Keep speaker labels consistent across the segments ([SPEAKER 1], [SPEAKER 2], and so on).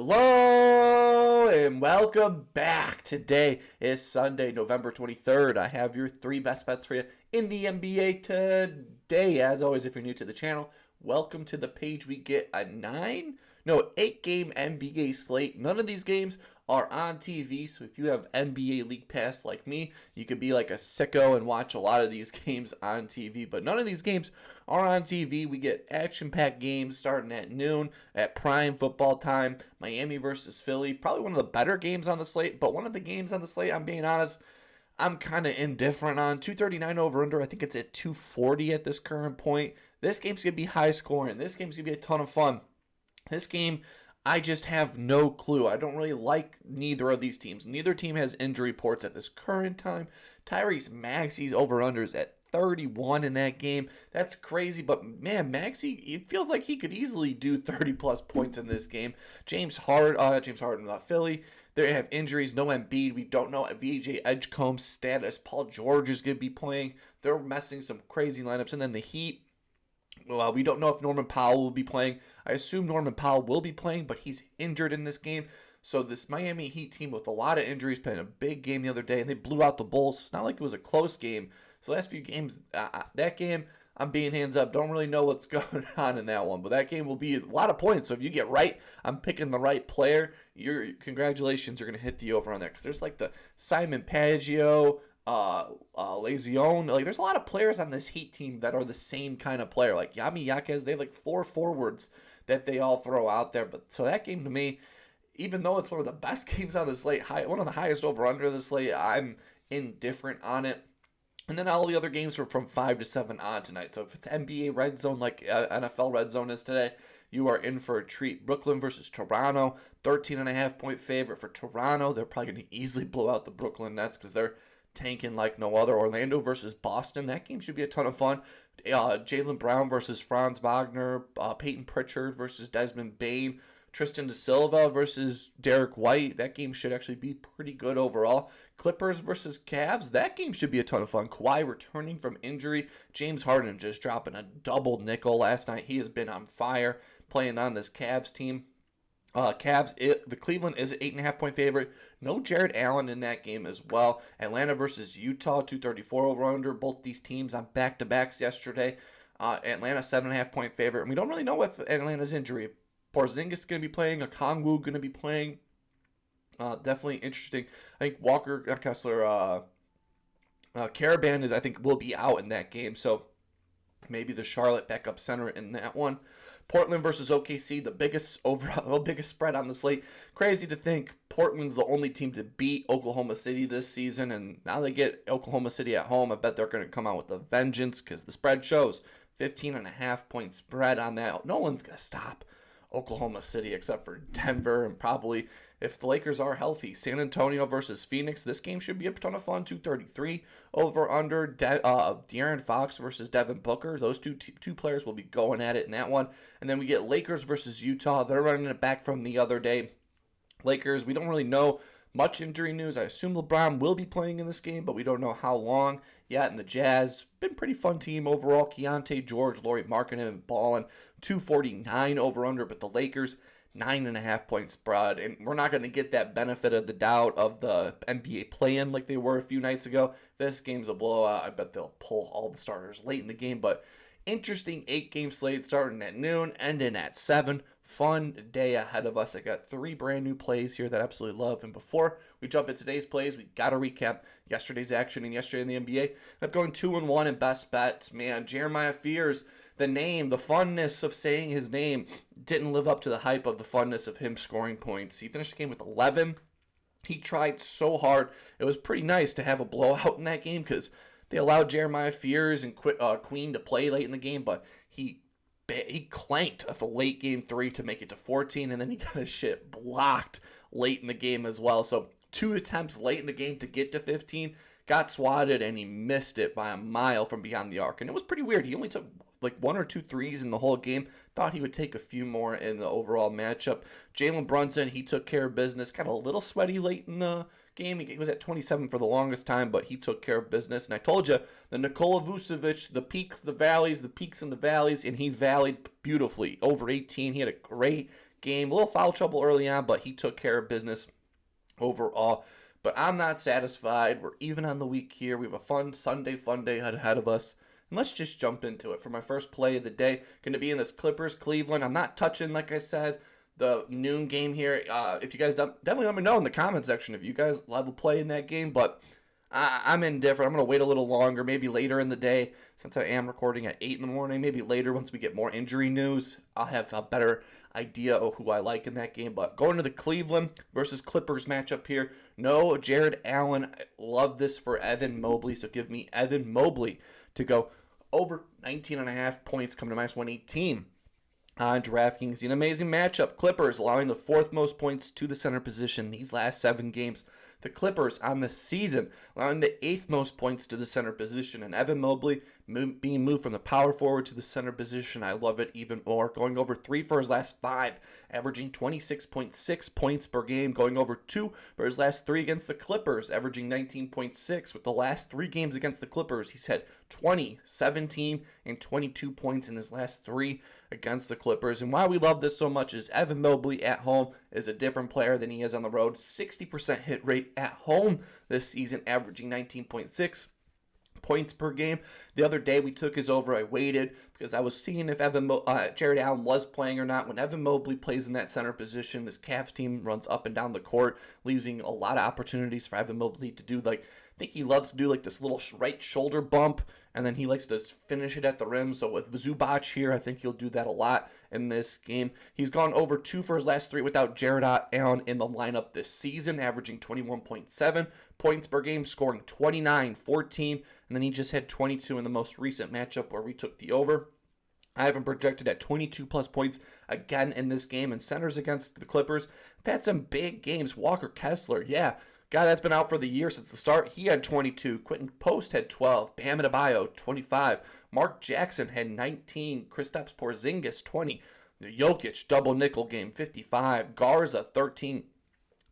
[SPEAKER 1] Hello and welcome back. Today is Sunday, November 23rd. I have your three best bets for you in the NBA today. As always, if you're new to the channel, welcome to the page. We get a 8-game NBA slate. None of these games are on TV, so if you have NBA League Pass like me, you could be like a sicko and watch a lot of these games on TV, but none of these games are on TV. We get action-packed games starting at noon at prime football time. Miami versus Philly, probably one of the better games on the slate, but one of the games on the slate, I'm being honest, I'm kind of indifferent on. 239 over-under, I think it's at 240 at this current point. This game's going to be high-scoring. This game's going to be a ton of fun. This game, I just have no clue. I don't really like neither of these teams. Neither team has injury reports at this current time. Tyrese Maxey's over-unders at 31 in that game. That's crazy, but man, Maxey, it feels like he could easily do 30-plus points in this game. Philly, they have injuries. No Embiid. We don't know VJ Edgecombe's status. Paul George is going to be playing. They're messing some crazy lineups. And then the Heat, well, we don't know if Norman Powell will be playing. I assume Norman Powell will be playing, but he's injured in this game. So this Miami Heat team with a lot of injuries playing a big game the other day, and they blew out the Bulls. It's not like it was a close game. So last few games, that game, I'm being hands up. Don't really know what's going on in that one, but that game will be a lot of points. So if you get right, I'm picking the right player. Congratulations, you're going to hit the over on there because there's like the Simon Paggio, Lezione. Like, there's a lot of players on this Heat team that are the same kind of player. Like Yami Yaquez, they have like 4 forwards that they all throw out there. But so that game to me, even though it's one of the best games on the slate, one of the highest over-under of the slate, I'm indifferent on it. And then all the other games were from 5 to 7 on tonight. So if it's NBA red zone like NFL red zone is today, you are in for a treat. Brooklyn versus Toronto, 13.5-point favorite for Toronto. They're probably going to easily blow out the Brooklyn Nets because they're tanking like no other. Orlando versus Boston, that game should be a ton of fun. Jaylen Brown versus Franz Wagner, Peyton Pritchard versus Desmond Bane, Tristan Da Silva versus Derek White. That game should actually be pretty good overall. Clippers versus Cavs. That game should be a ton of fun. Kawhi returning from injury. James Harden just dropping a double nickel last night. He has been on fire playing on this Cavs team. The Cleveland is an 8.5-point favorite. No Jared Allen in that game as well. Atlanta versus Utah, 234 over under. Both these teams on back-to-backs yesterday. Atlanta 7.5-point favorite. And we don't really know what Atlanta's injury. Porzingis going to be playing. Okongwu going to be playing. Definitely interesting. I think Walker Kessler, Caravan I think will be out in that game. So maybe the Charlotte backup center in that one. Portland versus OKC, the biggest spread on the slate. Crazy to think Portland's the only team to beat Oklahoma City this season, and now they get Oklahoma City at home. I bet they're going to come out with a vengeance because the spread shows 15.5-point spread on that. No one's going to stop Oklahoma City except for Denver, and probably if the Lakers are healthy. San Antonio versus Phoenix, this game should be a ton of fun. 233 over under. De'Aaron Fox versus Devin Booker. Those two players will be going at it in that one. And then we get Lakers versus Utah. They're running it back from the other day. Lakers, we don't really know much injury news. I assume LeBron will be playing in this game, but we don't know how long yet. And the Jazz, been pretty fun team overall. Keontae George, Lauri Markkanen, and Ballin, 249 over under. But the Lakers, 9.5-point spread, and we're not going to get that benefit of the doubt of the NBA play-in like they were a few nights ago. This game's a blowout. I bet they'll pull all the starters late in the game, but interesting 8-game slate starting at noon, ending at 7. Fun day ahead of us. I got 3 brand new plays here that I absolutely love. And before we jump into today's plays, we got to recap yesterday's action and yesterday in the NBA. I'm going 2-1 in best bets. Man, Jeremiah Fears, the name, the funness of saying his name didn't live up to the hype of the funness of him scoring points. He finished the game with 11. He tried so hard. It was pretty nice to have a blowout in that game because they allowed Jeremiah Fears and Queen to play late in the game, but he clanked a late game 3 to make it to 14, and then he got his shit blocked late in the game as well. So 2 attempts late in the game to get to 15, got swatted, and he missed it by a mile from beyond the arc. And it was pretty weird. He only took like 1 or 2 threes in the whole game. Thought he would take a few more in the overall matchup. Jalen Brunson, he took care of business. Got a little sweaty late in the game. He was at 27 for the longest time, but he took care of business. And I told you, the Nikola Vucevic, the peaks, the valleys, the peaks and the valleys, and he valleyed beautifully. Over 18, he had a great game. A little foul trouble early on, but he took care of business overall. But I'm not satisfied. We're even on the week here. We have a fun Sunday fun day ahead of us. And let's just jump into it. For my first play of the day, going to be in this Clippers-Cleveland. I'm not touching, like I said, the noon game here. If you guys definitely let me know in the comment section if you guys have a play in that game. But I'm indifferent. I'm going to wait a little longer, maybe later in the day, since I am recording at 8 in the morning. Maybe later once we get more injury news, I'll have a better idea of who I like in that game. But going to the Cleveland versus Clippers matchup here, no Jared Allen. I love this for Evan Mobley, so give me Evan Mobley to go over 19.5 points, coming to minus 118. On DraftKings, an amazing matchup. Clippers allowing the fourth most points to the center position these last 7 games. The Clippers on the season allowing the 8th most points to the center position. And Evan Mobley being moved from the power forward to the center position. I love it even more. Going over 3 for his last 5, averaging 26.6 points per game. Going over 2 for his last 3 against the Clippers, averaging 19.6. With the last 3 games against the Clippers, he's had 20, 17, and 22 points in his last 3 against the Clippers. And why we love this so much is Evan Mobley at home is a different player than he is on the road. 60% hit rate at home this season, averaging 19.6 points per game. The other day we took his over. I waited because I was seeing if Jared Allen was playing or not. When Evan Mobley plays in that center position, this Cavs team runs up and down the court, leaving a lot of opportunities for Evan Mobley to do, like, I think he loves to do like this little right shoulder bump, and then he likes to finish it at the rim. So with Zubac here, I think he'll do that a lot in this game. He's gone over 2 for his last 3 without Jared Allen in the lineup this season, averaging 21.7 points per game, scoring 29, 14, and then he just had 22 in the most recent matchup where we took the over. I have him projected at 22 plus points again in this game, and centers against the Clippers. They've had some big games. Walker Kessler, yeah, guy that's been out for the year since the start, he had 22. Quentin Post had 12. Bam Adebayo, 25. Mark Jackson had 19. Kristaps Porzingis, 20. Jokic, double nickel game, 55. Garza, 13.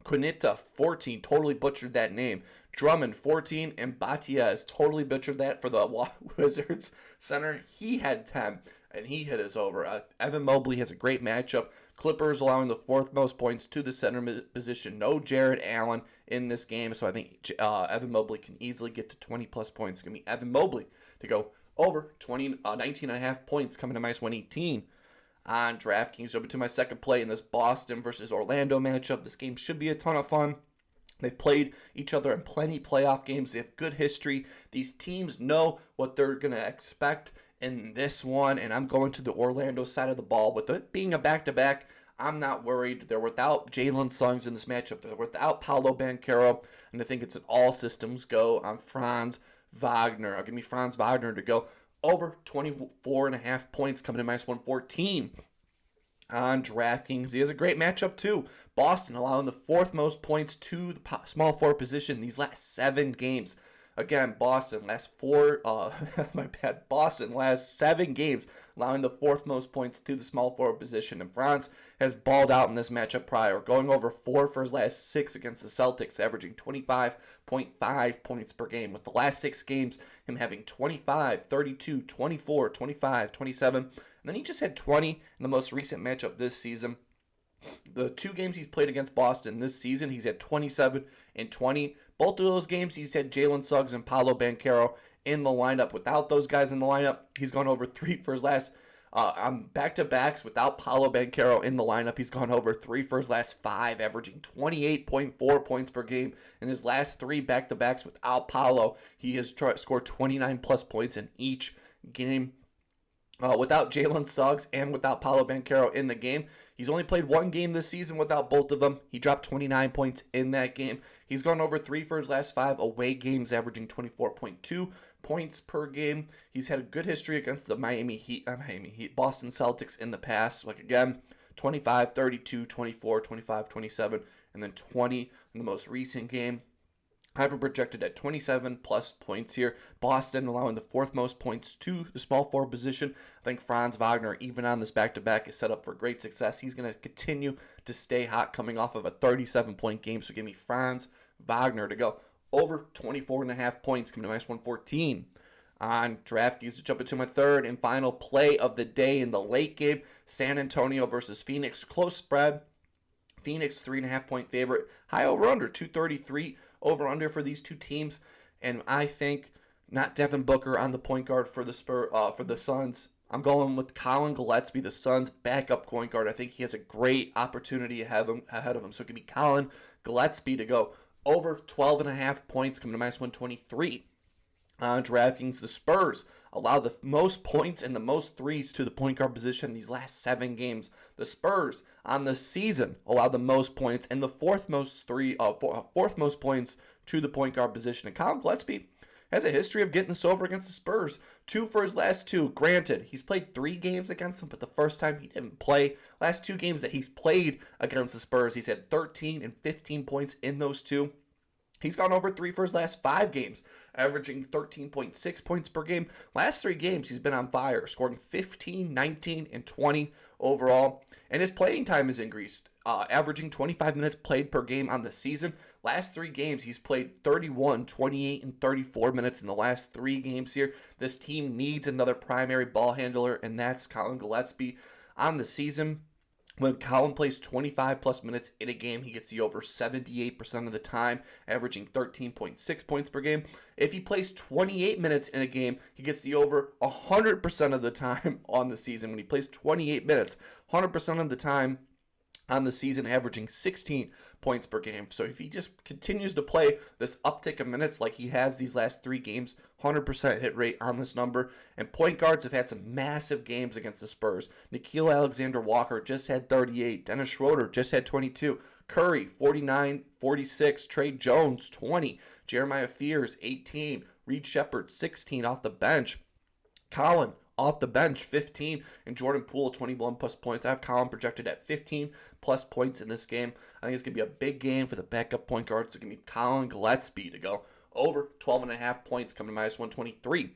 [SPEAKER 1] Quinita, 14. Totally butchered that name. Drummond, 14. And Batias, totally butchered that for the Wizards center. He had 10, and he hit his over. Evan Mobley has a great matchup. Clippers allowing the 4th most points to the center position. No Jared Allen in this game, so I think Evan Mobley can easily get to 20 plus points. It's going to be Evan Mobley to go over 19.5 points, coming to minus 118 on DraftKings. Over to my second play in this Boston versus Orlando matchup. This game should be a ton of fun. They've played each other in plenty playoff games. They have good history. These teams know what they're going to expect in this one, and I'm going to the Orlando side of the ball. With it being a back-to-back, I'm not worried. They're without Jalen Suggs in this matchup. They're without Paolo Banchero, and I think it's an all systems go on Franz Wagner. I'll give me Franz Wagner to go over 24.5 points, coming to minus 114 on DraftKings. He has a great matchup too. Boston allowing the 4th most points to the small forward position these last 7 games. Again, Boston last 7 games, allowing the 4th most points to the small forward position. And Franz has balled out in this matchup prior, going over 4 for his last 6 against the Celtics, averaging 25.5 points per game. With the last 6 games, him having 25, 32, 24, 25, 27. And then he just had 20 in the most recent matchup this season. The 2 games he's played against Boston this season, he's had 27 and 20. Both of those games, he's had Jalen Suggs and Paolo Banchero in the lineup. Without those guys in the lineup, he's gone over 3 for his last back-to-backs. Without Paolo Banchero in the lineup, he's gone over 3 for his last 5, averaging 28.4 points per game. In his last 3 back-to-backs without Paolo, he has scored 29 plus points in each game. Without Jalen Suggs and without Paolo Banchero in the game, he's only played 1 game this season without both of them. He dropped 29 points in that game. He's gone over 3 for his last 5 away games, averaging 24.2 points per game. He's had a good history against the Boston Celtics in the past. Like, again, 25, 32, 24, 25, 27, and then 20 in the most recent game. I have him projected at 27 plus points here. Boston allowing the 4th most points to the small forward position. I think Franz Wagner, even on this back-to-back, is set up for great success. He's going to continue to stay hot coming off of a 37-point game. So give me Franz Wagner to go over 24.5 points, coming to minus 114 On DraftKings, to jump into my third and final play of the day in the late game, San Antonio versus Phoenix. Close spread. Phoenix 3.5-point favorite. High over-under, 233 over-under for these two teams. And I think not Devin Booker on the point guard for the Suns. I'm going with Collin Gillespie, the Suns' backup point guard. I think he has a great opportunity ahead of him. So it can be Collin Gillespie to go over 12.5 points, coming to minus 123. On DraftKings, the Spurs allow the most points and the most threes to the point guard position in these last 7 games. The Spurs on the season allow the most points and the fourth most points to the point guard position. And Collin Gillespie has a history of getting this over against the Spurs. 2 for his last 2. Granted, he's played 3 games against them, but the first time he didn't play. Last 2 games that he's played against the Spurs, he's had 13 and 15 points in those 2. He's gone over 3 for his last 5 games, averaging 13.6 points per game. Last 3 games, he's been on fire, scoring 15, 19, and 20 overall. And his playing time has increased, averaging 25 minutes played per game on the season. Last 3 games, he's played 31, 28, and 34 minutes in the last 3 games here. This team needs another primary ball handler, and that's Collin Gillespie. On the season, when Collin plays 25-plus minutes in a game, he gets the over 78% of the time, averaging 13.6 points per game. If he plays 28 minutes in a game, he gets the over 100% of the time on the season. When he plays 28 minutes, 100% of the time on the season, averaging 16 points per game. So if he just continues to play this uptick of minutes like he has these last 3 games, 100% hit rate on this number. And point guards have had some massive games against the Spurs. Nickeil Alexander-Walker just had 38. Dennis Schroeder just had 22. Curry, 49, 46. Trey Jones, 20. Jeremiah Fears, 18. Reed Shepherd, 16 off the bench. Collin, off the bench, 15, and Jordan Poole, 21-plus points. I have Collin projected at 15-plus points in this game. I think it's going to be a big game for the backup point guard. So it's going to be Collin Gillespie to go over 12.5 points, coming to minus 123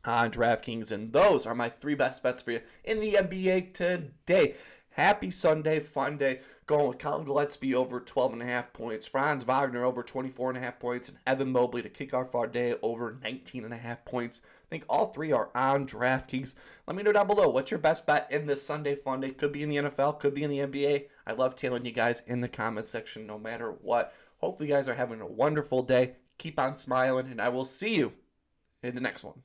[SPEAKER 1] on DraftKings. And those are my 3 best bets for you in the NBA today. Happy Sunday, fun day. Going with Collin Gillespie over 12.5 points. Franz Wagner over 24.5 points. And Evan Mobley to kick off our day over 19.5 points. I think all 3 are on DraftKings. Let me know down below. What's your best bet in this Sunday fun day? Could be in the NFL. Could be in the NBA. I love tailing you guys in the comment section no matter what. Hopefully you guys are having a wonderful day. Keep on smiling. And I will see you in the next one.